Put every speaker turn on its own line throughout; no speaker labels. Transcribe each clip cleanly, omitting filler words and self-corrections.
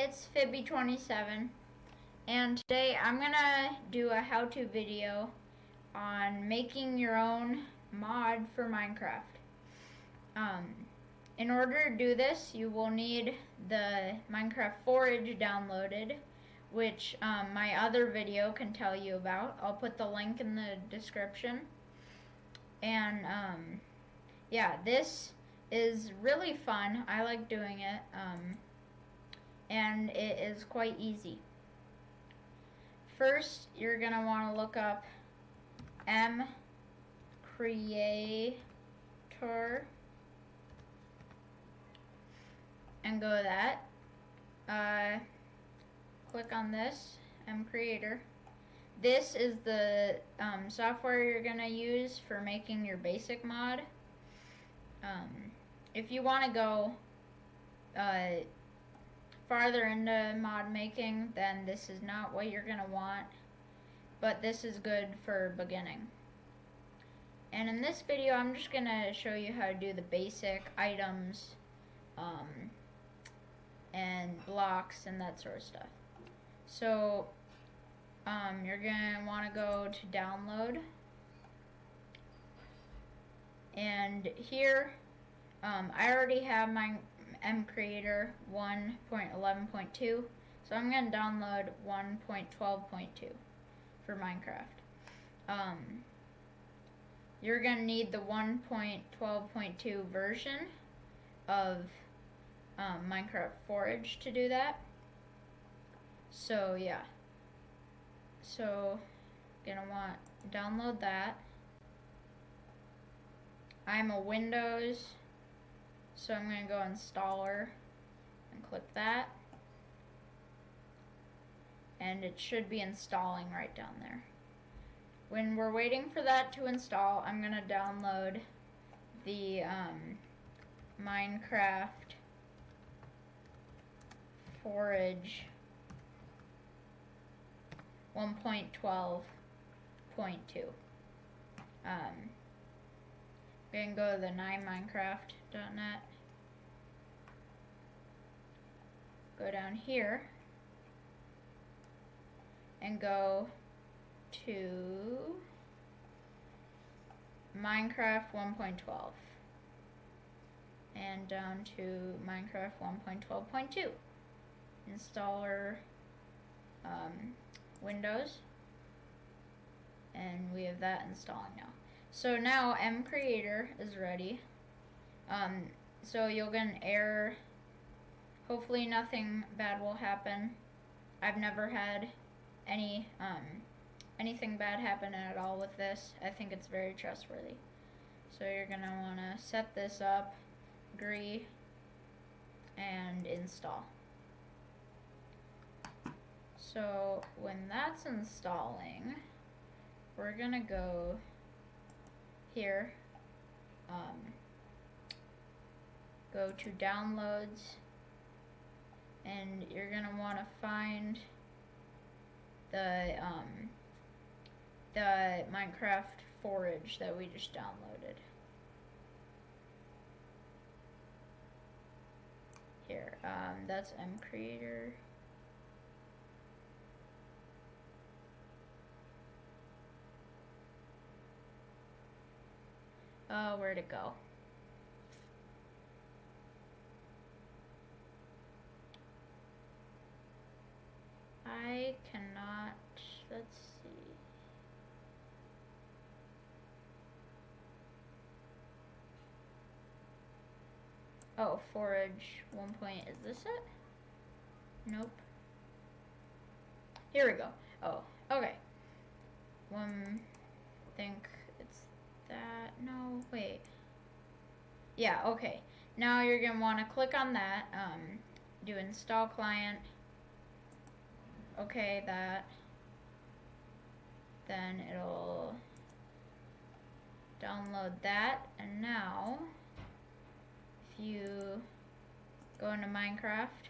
Hey, it's Fibby27, and today I'm gonna do a how-to video on making your own mod for Minecraft. In order to do this, you will need the Minecraft Forge downloaded, which my other video can tell you about. I'll put the link in the description. And yeah, this is really fun. I like doing it. And it is quite easy. First, you're going to want to look up mcreator and go to that. Click on this, mcreator. This is the software you're going to use for making your basic mod. If you want to go farther into mod making, then this is not what you're gonna want, but this is good for beginning. And in this video, I'm just gonna show you how to do the basic items and blocks and that sort of stuff. So you're gonna want to go to download, and here I already have my mcreator 1.11.2, so I'm going to download 1.12.2 for Minecraft. You're going to need the 1.12.2 version of Minecraft Forge to do that. So yeah, so you're going to want to download that. I'm a Windows, so I'm going to go installer and click that, and it should be installing right down there. When we're waiting for that to install, I'm going to download the Minecraft Forge 1.12.2. We can go to the 9minecraft.net. Go down here and go to Minecraft 1.12 and down to Minecraft 1.12.2. Installer Windows, and we have that installing now. So now mcreator is ready. So you'll get an error. Hopefully nothing bad will happen. I've never had anything bad happen at all with this. I think it's very trustworthy. So you're gonna wanna set this up, agree, and install. So when that's installing, we're gonna go here, go to downloads, and you're gonna want to find the Minecraft Forge that we just downloaded. Here, that's mcreator. Oh, where'd it go? I cannot, let's see. Oh, Forge 1 point, is this it? Nope. Here we go. Oh, okay. Think it's that, no, wait. Yeah, okay. Now you're gonna wanna click on that, do install client. Okay, that. Then it'll download that, and now if you go into Minecraft,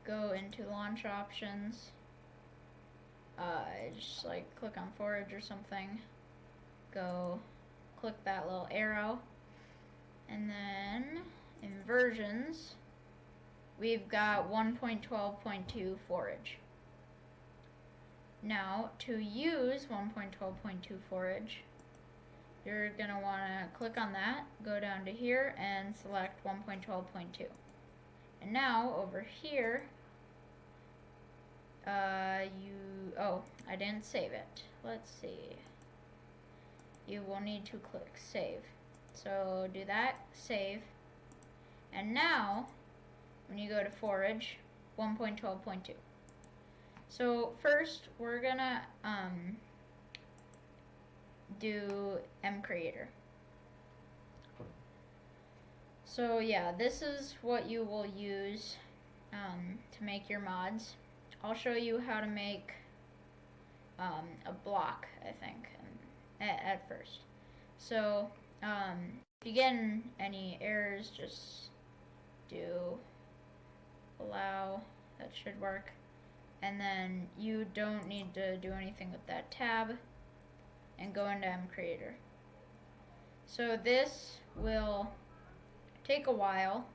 go into launch options, just like click on Forge or something, go click that little arrow, and then In versions, we've got 1.12.2 forage. Now, to use 1.12.2 forage, you're going to want to click on that, go down to here, and select 1.12.2. And now, over here, oh, I didn't save it. Let's see. You will need to click save. So do that, save. And now, when you go to forage, 1.12.2. So first, we're gonna do mcreator. So yeah, this is what you will use to make your mods. I'll show you how to make a block, I think, at first. So if you get any errors, just do allow. That should work. And then you don't need to do anything with that tab, and go into mcreator. So this will take a while.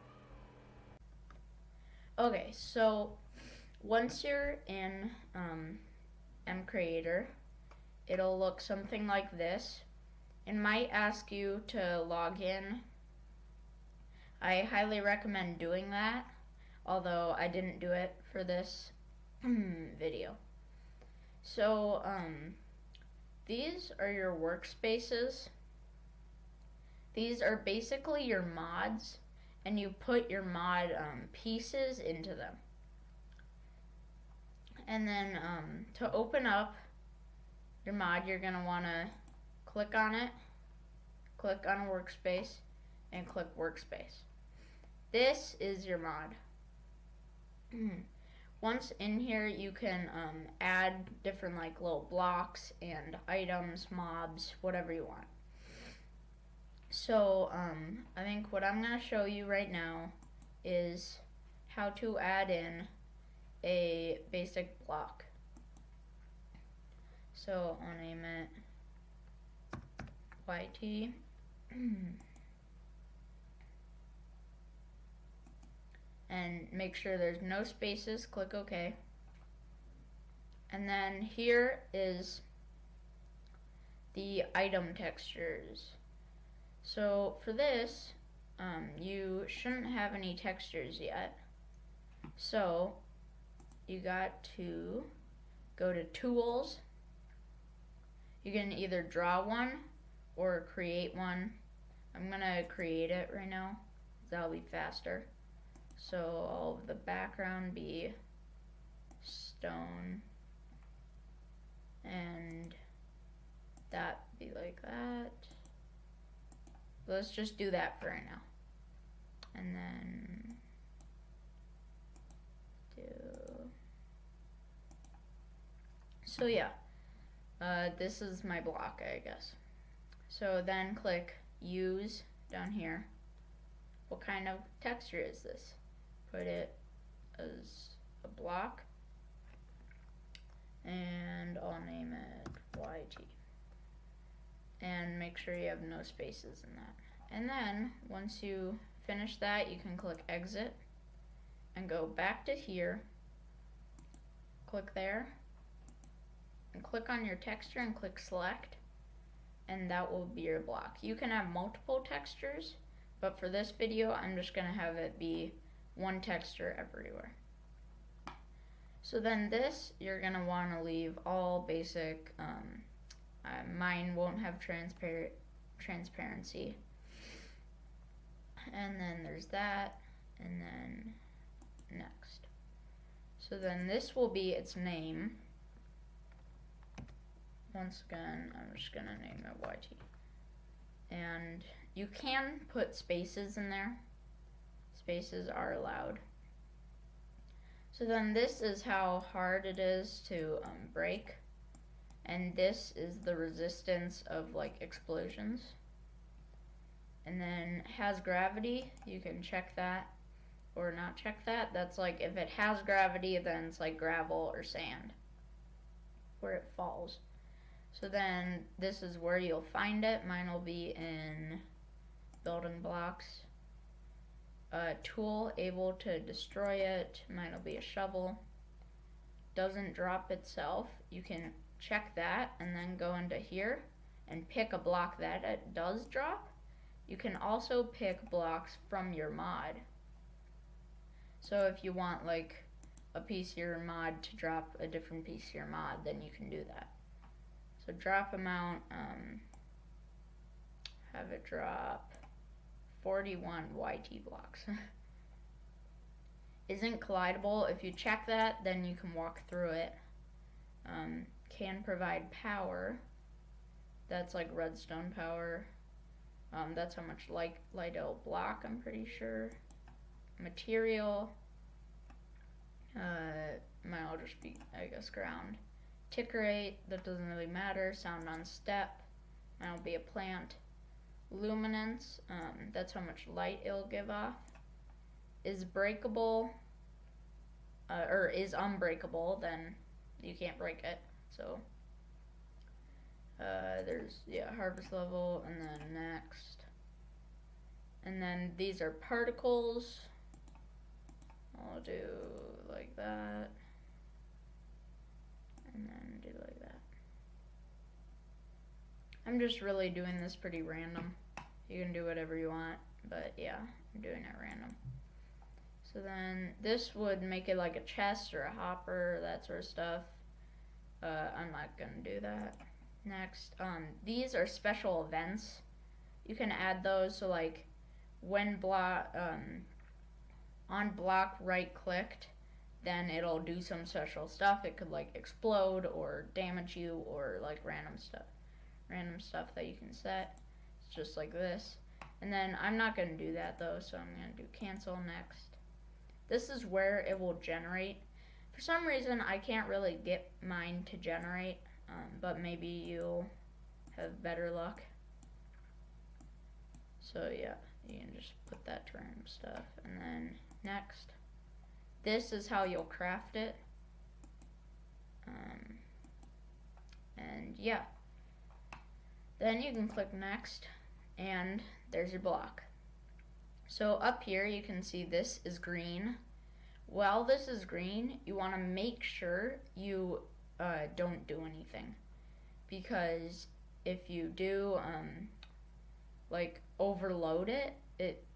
Okay, so once you're in mcreator, it'll look something like this. It might ask you to log in. I highly recommend doing that, although I didn't do it for this video. So these are your workspaces. These are basically your mods, and you put your mod pieces into them. And then to open up your mod, you're going to want to click on it, click on workspace, and click workspace. This is your mod. Once in here, you can add different like little blocks and items, mobs, whatever you want. So I think what I'm going to show you right now is how to add in a basic block. So I'll name it YT. And make sure there's no spaces, click OK. And then here is the item textures. So for this, you shouldn't have any textures yet. So you got to go to Tools. You can either draw one or create one. I'm gonna create it right now, that'll be faster. So all of the background be stone, and that be like that. Let's just do that for right now. And then so yeah, this is my block, I guess. So then click use down here. What kind of texture is this? Put it as a block, and I'll name it YT. And make sure you have no spaces in that. And then once you finish that, you can click exit and go back to here, click there, and click on your texture and click select, and that will be your block. You can have multiple textures, but for this video I'm just gonna have it be one texture everywhere. So then this, you're gonna want to leave all basic. Mine won't have transparency. And then there's that, and then next. So then this will be its name. Once again, I'm just gonna name it YT. And you can put spaces in there. Spaces are allowed. So then this is how hard it is to break. And this is the resistance of like explosions. And then has gravity, you can check that or not check that. That's like if it has gravity, then it's like gravel or sand where it falls. So then this is where you'll find it. Mine will be in building blocks. tool able to destroy it. Mine will be a shovel. Doesn't drop itself. You can check that and then go into here and pick a block that it does drop. You can also pick blocks from your mod. So if you want like a piece of your mod to drop a different piece of your mod, then you can do that. So drop amount, have it drop 41 YT blocks. Isn't collidable. If you check that, then you can walk through it. Can provide power. That's like redstone power. That's how much light it'll block, I'm pretty sure. Material. Mine will just be, I guess, ground. Tick rate, that doesn't really matter. Sound on step. Mine will be a plant. Luminance, that's how much light it'll give off. Is breakable, or is unbreakable, then you can't break it. So there's, yeah, harvest level, and then next. And then these are particles. I'll do like that. And then do like that. I'm just really doing this pretty random. You can do whatever you want, but yeah, I'm doing it random. So then this would make it like a chest or a hopper, that sort of stuff. I'm not gonna do that. Next, these are special events. You can add those, so like when on block right clicked, then it'll do some special stuff. It could like explode or damage you or like random stuff that you can set. It's just like this. And then I'm not gonna do that though, so I'm gonna do cancel next. This is where it will generate. For some reason, I can't really get mine to generate, but maybe you'll have better luck. So yeah, you can just put that to random stuff. And then next. This is how you'll craft it. And yeah. Then you can click next, and there's your block. So up here you can see this is green. While this is green, you want to make sure you don't do anything, because if you do like overload it,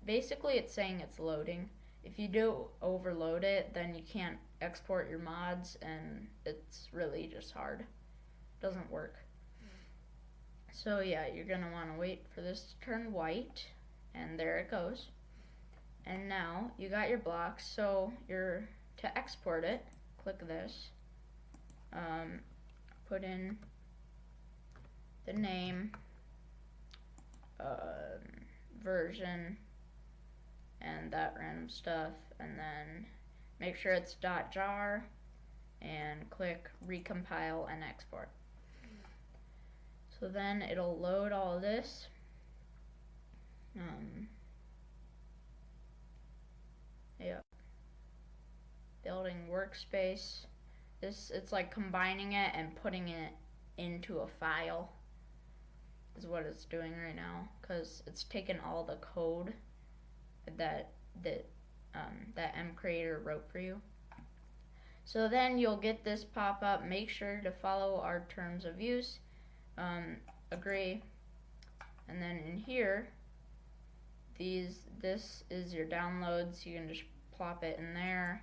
basically it's saying it's loading. If you do overload it, then you can't export your mods, and it's really just hard. It doesn't work. So yeah, you're gonna want to wait for this to turn white, and there it goes. And now you got your blocks. So to export it, click this. Put in the name, version, and that random stuff, and then make sure it's .jar, and click recompile and export. So then it'll load all of this. Yep. Building workspace. It's like combining it and putting it into a file is what it's doing right now, because it's taken all the code that mcreator wrote for you. So then you'll get this pop up. Make sure to follow our terms of use. Agree. And then in here, this is your downloads. You can just plop it in there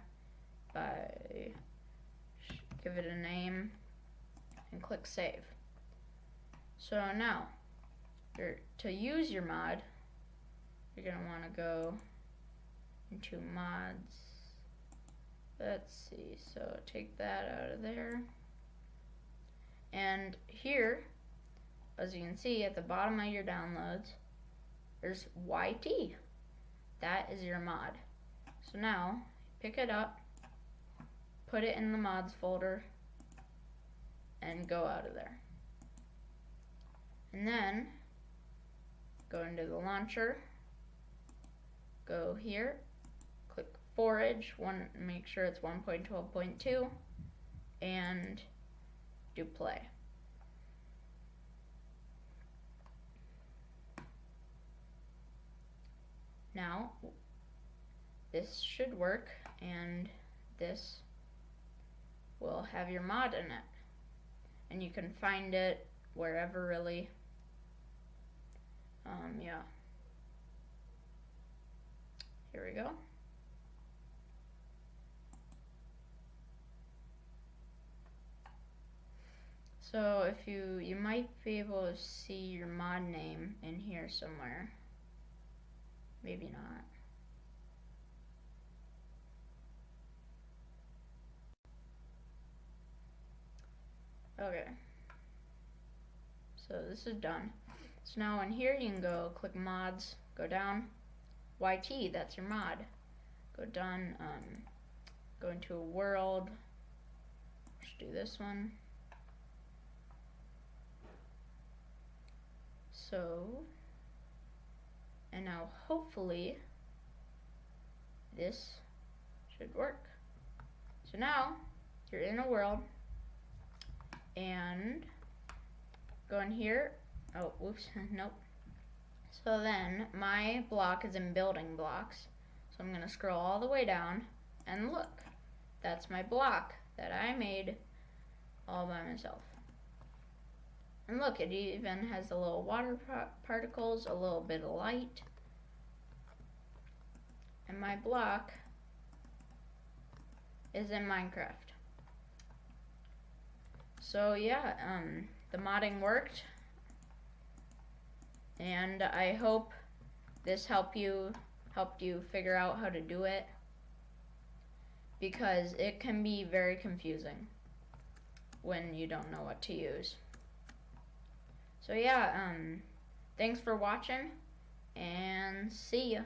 by give it a name and click save. So now to use your mod, you're gonna want to go into mods. Let's see, so take that out of there, and here, as you can see at the bottom of your downloads, there's YT. That is your mod. So now pick it up, put it in the mods folder, and go out of there. And then go into the launcher, go here, click forage, make sure it's 1.12.2, and do play. this should work, and this will have your mod in it. And you can find it wherever, really. Yeah. Here we go. So if you might be able to see your mod name in here somewhere. Maybe not. Okay. So this is done. So now in here you can go click mods, go down, YT, that's your mod. Go down, go into a world. Let's do this one. So, and now hopefully this should work. So now you're in a world, and go in here. Oh, whoops, nope. So then my block is in building blocks. So I'm gonna scroll all the way down, and look, that's my block that I made all by myself. And look, it even has a little water particles, a little bit of light. And my block is in Minecraft. So yeah, the modding worked. And I hope this helped you figure out how to do it, because it can be very confusing when you don't know what to use. So yeah, thanks for watching, and see ya.